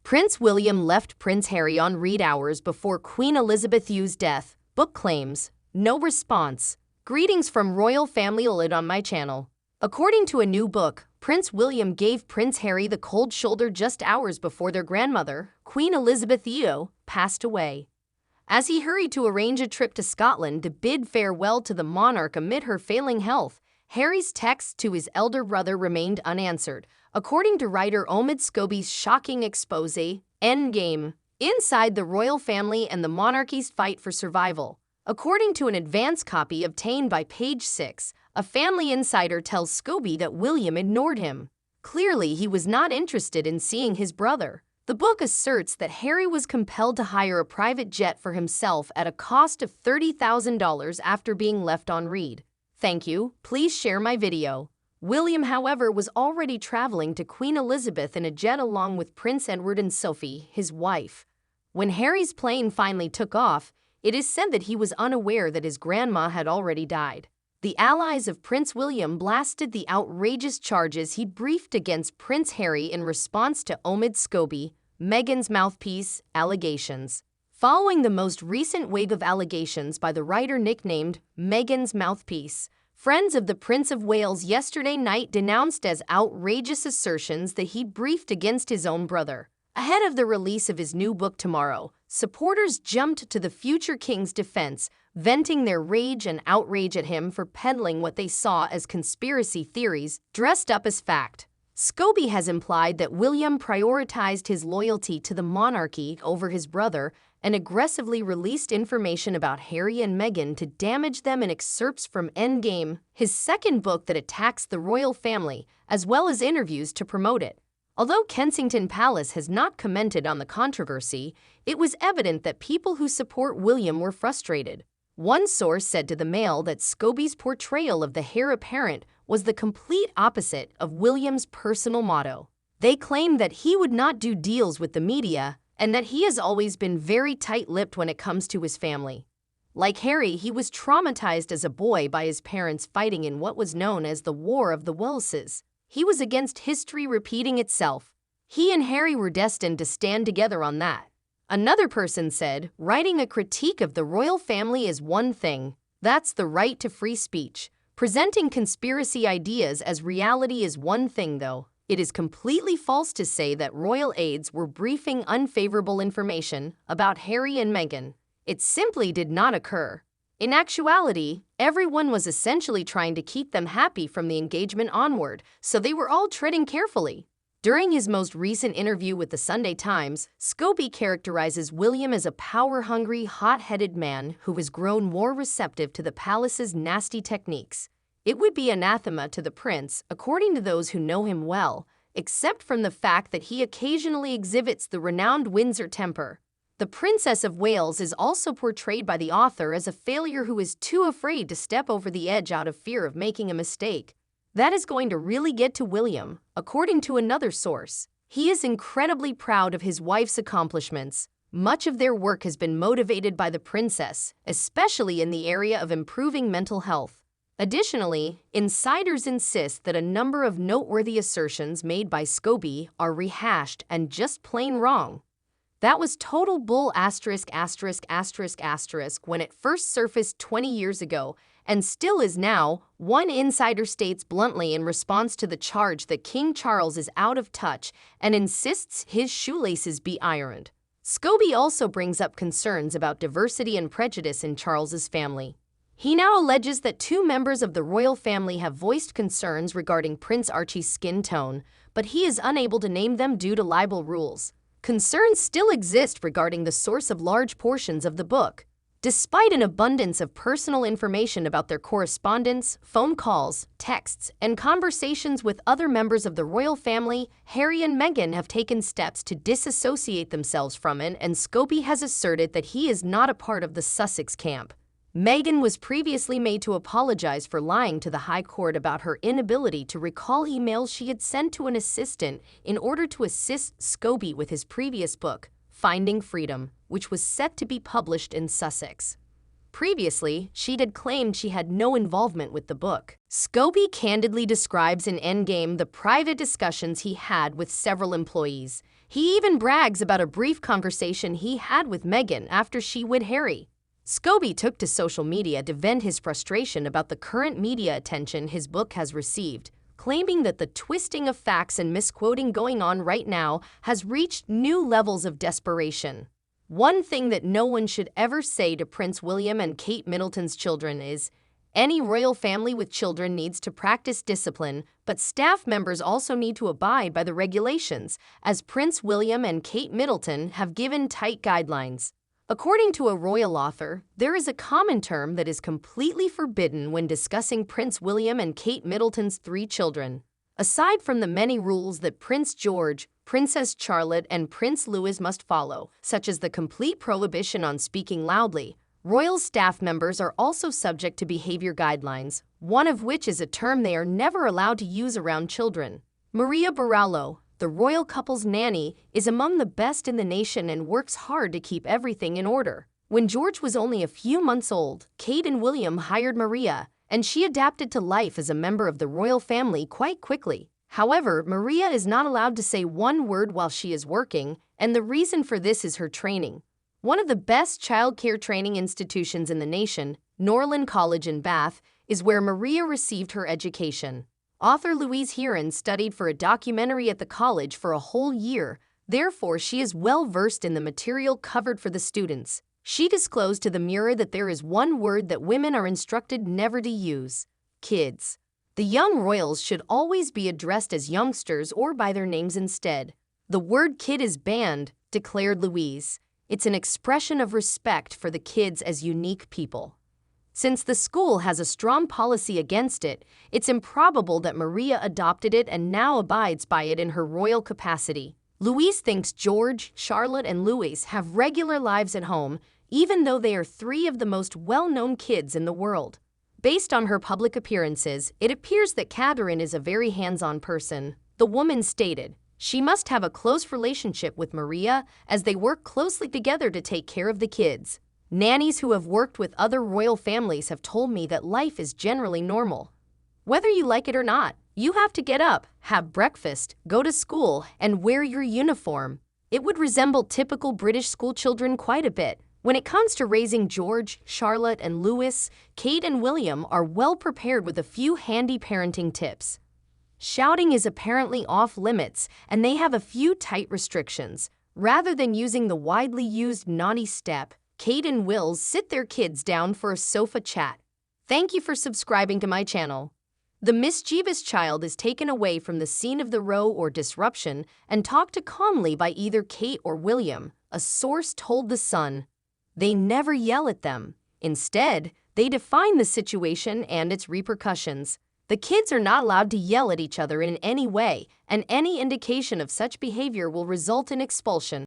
Prince William left Prince Harry on read hours before Queen Elizabeth II's death. Book claims. No response. Greetings from royal family on my channel. According to a new book, Prince William gave Prince Harry the cold shoulder just hours before their grandmother, Queen Elizabeth II, passed away. As he hurried to arrange a trip to Scotland to bid farewell to the monarch amid her failing health, Harry's texts to his elder brother remained unanswered, according to writer Omid Scobie's shocking expose, Endgame, Inside the Royal Family and the Monarchy's Fight for Survival. According to an advance copy obtained by Page 6, a family insider tells Scobie that William ignored him. Clearly, he was not interested in seeing his brother. The book asserts that Harry was compelled to hire a private jet for himself at a cost of $30,000 after being left on read. Thank you. Please share my video. William, however, was already traveling to Queen Elizabeth in a jet along with Prince Edward and Sophie, his wife. When Harry's plane finally took off, it is said that he was unaware that his grandma had already died. The allies of Prince William blasted the outrageous charges he'd briefed against Prince Harry in response to Omid Scobie, Meghan's mouthpiece, allegations. Following the most recent wave of allegations by the writer nicknamed Meghan's mouthpiece, friends of the Prince of Wales yesterday night denounced as outrageous assertions that he'd briefed against his own brother. Ahead of the release of his new book tomorrow, supporters jumped to the future king's defense, venting their rage and outrage at him for peddling what they saw as conspiracy theories dressed up as fact. Scobie has implied that William prioritized his loyalty to the monarchy over his brother and aggressively released information about Harry and Meghan to damage them in excerpts from Endgame, his second book that attacks the royal family, as well as interviews to promote it. Although Kensington Palace has not commented on the controversy, it was evident that people who support William were frustrated. One source said to the Mail that Scobie's portrayal of the heir apparent was the complete opposite of William's personal motto. They claimed that he would not do deals with the media and that he has always been very tight-lipped when it comes to his family. Like Harry, he was traumatized as a boy by his parents fighting in what was known as the War of the Waleses. He was against history repeating itself. He and Harry were destined to stand together on that. Another person said, writing a critique of the royal family is one thing. That's the right to free speech. Presenting conspiracy ideas as reality is one thing, though. It is completely false to say that royal aides were briefing unfavorable information about Harry and Meghan. It simply did not occur. In actuality, everyone was essentially trying to keep them happy from the engagement onward, so they were all treading carefully. During his most recent interview with the Sunday Times, Scobie characterizes William as a power-hungry, hot-headed man who has grown more receptive to the palace's nasty techniques. It would be anathema to the prince, according to those who know him well, except from the fact that he occasionally exhibits the renowned Windsor temper. The Princess of Wales is also portrayed by the author as a failure who is too afraid to step over the edge out of fear of making a mistake. That is going to really get to William, according to another source. He is incredibly proud of his wife's accomplishments. Much of their work has been motivated by the princess, especially in the area of improving mental health. Additionally, insiders insist that a number of noteworthy assertions made by Scobie are rehashed and just plain wrong. That was total bull when it first surfaced 20 years ago, and still is now, one insider states bluntly in response to the charge that King Charles is out of touch and insists his shoelaces be ironed. Scobie also brings up concerns about diversity and prejudice in Charles's family. He now alleges that 2 members of the royal family have voiced concerns regarding Prince Archie's skin tone, but he is unable to name them due to libel rules. Concerns still exist regarding the source of large portions of the book. Despite an abundance of personal information about their correspondence, phone calls, texts, and conversations with other members of the royal family, Harry and Meghan have taken steps to disassociate themselves from it, and Scobie has asserted that he is not a part of the Sussex camp. Meghan was previously made to apologize for lying to the High Court about her inability to recall emails she had sent to an assistant in order to assist Scobie with his previous book, Finding Freedom, which was set to be published in Sussex. Previously, she had claimed she had no involvement with the book. Scobie candidly describes in Endgame the private discussions he had with several employees. He even brags about a brief conversation he had with Meghan after she wed Harry. Scobie took to social media to vent his frustration about the current media attention his book has received, claiming that the twisting of facts and misquoting going on right now has reached new levels of desperation. One thing that no one should ever say to Prince William and Kate Middleton's children is, any royal family with children needs to practice discipline, but staff members also need to abide by the regulations, as Prince William and Kate Middleton have given tight guidelines. According to a royal author, there is a common term that is completely forbidden when discussing Prince William and Kate Middleton's 3 children. Aside from the many rules that Prince George, Princess Charlotte, and Prince Louis must follow, such as the complete prohibition on speaking loudly, royal staff members are also subject to behavior guidelines, one of which is a term they are never allowed to use around children. Maria Barallo, the royal couple's nanny, is among the best in the nation and works hard to keep everything in order. When George was only a few months old, Kate and William hired Maria, and she adapted to life as a member of the royal family quite quickly. However, Maria is not allowed to say one word while she is working, and the reason for this is her training. One of the best childcare training institutions in the nation, Norland College in Bath, is where Maria received her education. Author Louise Heron studied for a documentary at the college for a whole year, therefore she is well versed in the material covered for the students. She disclosed to the Mirror that there is one word that women are instructed never to use: kids. The young royals should always be addressed as youngsters or by their names instead. The word kid is banned, declared Louise. It's an expression of respect for the kids as unique people. Since the school has a strong policy against it, it's improbable that Maria adopted it and now abides by it in her royal capacity. Louise thinks George, Charlotte, and Louis have regular lives at home, even though they are 3 of the most well-known kids in the world. Based on her public appearances, it appears that Catherine is a very hands-on person. The woman stated, she must have a close relationship with Maria as they work closely together to take care of the kids. Nannies who have worked with other royal families have told me that life is generally normal. Whether you like it or not, you have to get up, have breakfast, go to school, and wear your uniform. It would resemble typical British school children quite a bit. When it comes to raising George, Charlotte, and Louis, Kate and William are well prepared with a few handy parenting tips. Shouting is apparently off limits, and they have a few tight restrictions. Rather than using the widely used naughty step, Kate and Will sit their kids down for a sofa chat. Thank you for subscribing to my channel. The mischievous child is taken away from the scene of the row or disruption and talked to calmly by either Kate or William, a source told The Sun. They never yell at them. Instead, they define the situation and its repercussions. The kids are not allowed to yell at each other in any way, and any indication of such behavior will result in expulsion.